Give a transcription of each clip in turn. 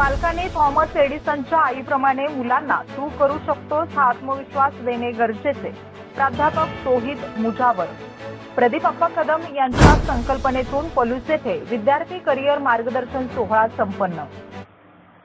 पालकांनी थॉमस एडिसनच्या आईप्रमाणे मुलांना तू करू शकतोस हा आत्मविश्वास देणे गरजेचे. प्राध्यापक तौहीद मुजावर. प्रदीप अप्पा कदम यांच्या संकल्पनेतून पलूस येथे विद्यार्थी करिअर मार्गदर्शन सोहळा संपन्न.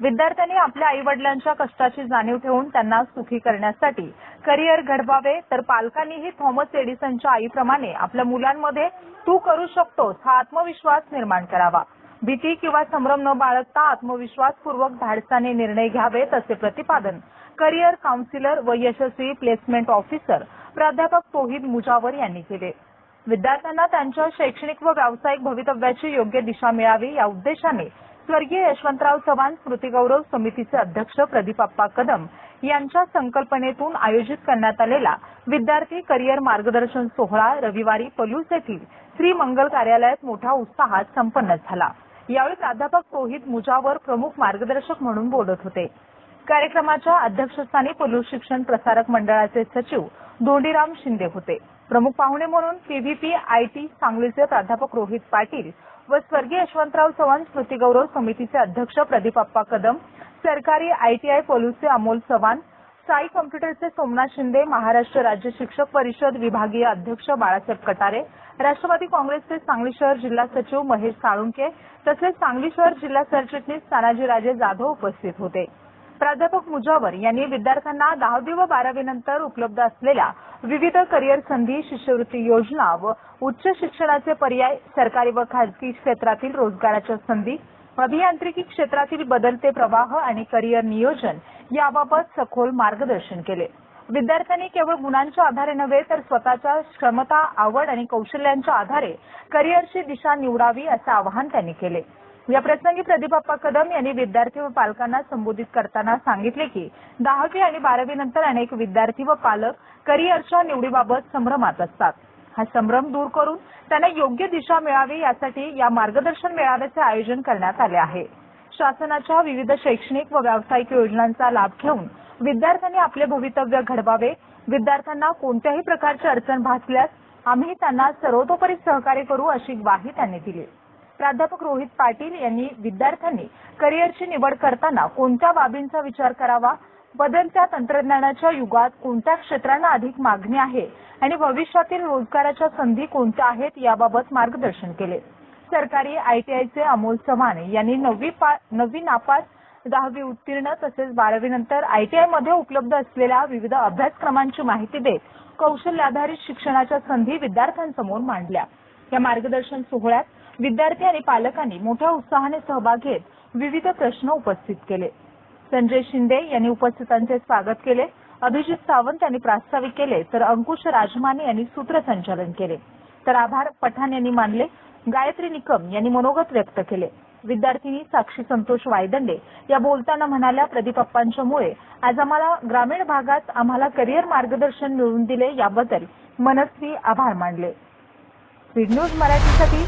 विद्यार्थ्यांनी आपल्या आईवडिलांच्या कष्टाची जाणीव ठेवून त्यांना सुखी करण्यासाठी करिअर घडवावे, तर पालकांनीही थॉमस एडिसनच्या आईप्रमाणे आपल्या मुलांमध्ये तू करू शकतोस हा आत्मविश्वास निर्माण करावा. भीती किंवा संभ्रम न बाळगता आत्मविश्वासपूर्वक धाडसाने निर्णय घ्यावेत, असे प्रतिपादन करिअर काउन्सिलर व यशस्वी प्लेसमेंट ऑफिसर प्राध्यापक तौहीद मुजावर यांनी केले. विद्यार्थ्यांना त्यांच्या शैक्षणिक व व्यावसायिक भवितव्याची योग्य दिशा मिळावी या उद्देशाने स्वर्गीय यशवंतराव चव्हाण स्मृतिगौरव समितीचे अध्यक्ष प्रदीप अप्पा कदम यांच्या संकल्पनेतून आयोजित करण्यात आलेला विद्यार्थी करिअर मार्गदर्शन सोहळा रविवारी पलूस येथील श्री मंगल कार्यालयात मोठ्या उत्साहात संपन्न झाला. यावेळी प्राध्यापक तौहीद मुजावर प्रमुख मार्गदर्शक म्हणून बोलत होते. कार्यक्रमाच्या अध्यक्षस्थानी पलूस शिक्षण प्रसारक मंडळाचे सचिव धोंडीराम शिंदे होते. प्रमुख पाहुणे म्हणून पीव्हीपी आयटी सांगलीचे प्राध्यापक रोहित पाटील व स्वर्गीय यशवंतराव चव्हाण स्मृतिगौरव समितीचे अध्यक्ष प्रदीप अप्पा कदम, सरकारी आयटीआय पलूसचे अमोल चव्हाण, साई कॉम्प्युटरचे सोमनाथ शिंदे, महाराष्ट्र राज्य शिक्षक परिषद विभागीय अध्यक्ष बाळासाहेब कटारे, राष्ट्रवादी काँग्रेसचे सांगली शहर जिल्हा सचिव महेश साळुंके तसेच सांगली शहर जिल्हा सरचिटणीस तानाजीराजे जाधव उपस्थित होते. प्राध्यापक मुजावर यांनी विद्यार्थ्यांना 10वी व 12वी नंतर उपलब्ध असलेल्या विविध करिअर संधी, शिष्यवृत्ती योजना व उच्च शिक्षणाचे पर्याय, सरकारी व खासगी क्षेत्रातील रोजगाराच्या संधी, अभियांत्रिकी क्षेत्रातील बदलते प्रवाह आणि करिअर नियोजन याबाबत सखोल मार्गदर्शन केले. विद्यार्थ्यांनी केवळ गुणांच्या आधारे नव्हे तर स्वतःच्या क्षमता, आवड आणि कौशल्यांच्या आधारे करिअरची दिशा निवडावी असे आवाहन त्यांनी केले. या प्रसंगी प्रदीप अप्पा कदम यांनी विद्यार्थी व पालकांना संबोधित करताना सांगितले की 10वी आणि 12वी नंतर अनेक विद्यार्थी व पालक करिअरच्या निवडीबाबत संभ्रमात असतात. हा संभ्रम दूर करून त्यांना योग्य दिशा मिळावी यासाठी या मार्गदर्शन मेळाव्याचे आयोजन करण्यात आले आहे. शासनाच्या विविध शैक्षणिक व व्यावसायिक योजनांचा लाभ घेऊन विद्यार्थ्यांनी आपले भवितव्य घडवावे. विद्यार्थ्यांना कोणत्याही प्रकारची अडचण भासल्यास आम्ही त्यांना सर्वतोपरी सहकार्य करू, अशी ग्वाही त्यांनी दिली. प्राध्यापक रोहित पाटील यांनी विद्यार्थ्यांनी करिअरची निवड करताना कोणत्या बाबींचा विचार करावा, बदलत्या तंत्रज्ञानाच्या युगात कोणत्या क्षेत्रांना अधिक मागणी आहे आणि भविष्यातील रोजगाराच्या संधी कोणत्या आहेत याबाबत मार्गदर्शन केले. सरकारी आयटीआयचे अमोल चव्हाण यांनी 9वी नापास, 10वी उत्तीर्ण तसेच 12वी नंतर आयटीआयमध्ये उपलब्ध असलेल्या विविध अभ्यासक्रमांची माहिती देत कौशल्याधारित शिक्षणाच्या संधी विद्यार्थ्यांसमोर मांडल्या. या मार्गदर्शन सोहळ्यात विद्यार्थी आणि पालकांनी मोठ्या उत्साहाने सहभाग घेत विविध प्रश्न उपस्थित केले. संजय शिंदे यांनी उपस्थितांचे स्वागत केले. अभिजित सावंत यांनी प्रास्ताविक केले तर अंकुश राजमाने यांनी सूत्रसंचालन केले. तर आभार पठाण यांनी मानले. गायत्री निकम यांनी मनोगत व्यक्त केले. विद्यार्थिनी साक्षी संतोष वायदंडे या बोलताना म्हणाल्या, प्रदीप अप्पांच्यामुळे आज आम्हाला ग्रामीण भागात आम्हाला करिअर मार्गदर्शन मिळवून दिले, याबद्दल मनस्वी आभार मानले. स्पीड न्यूज मराठीसाठी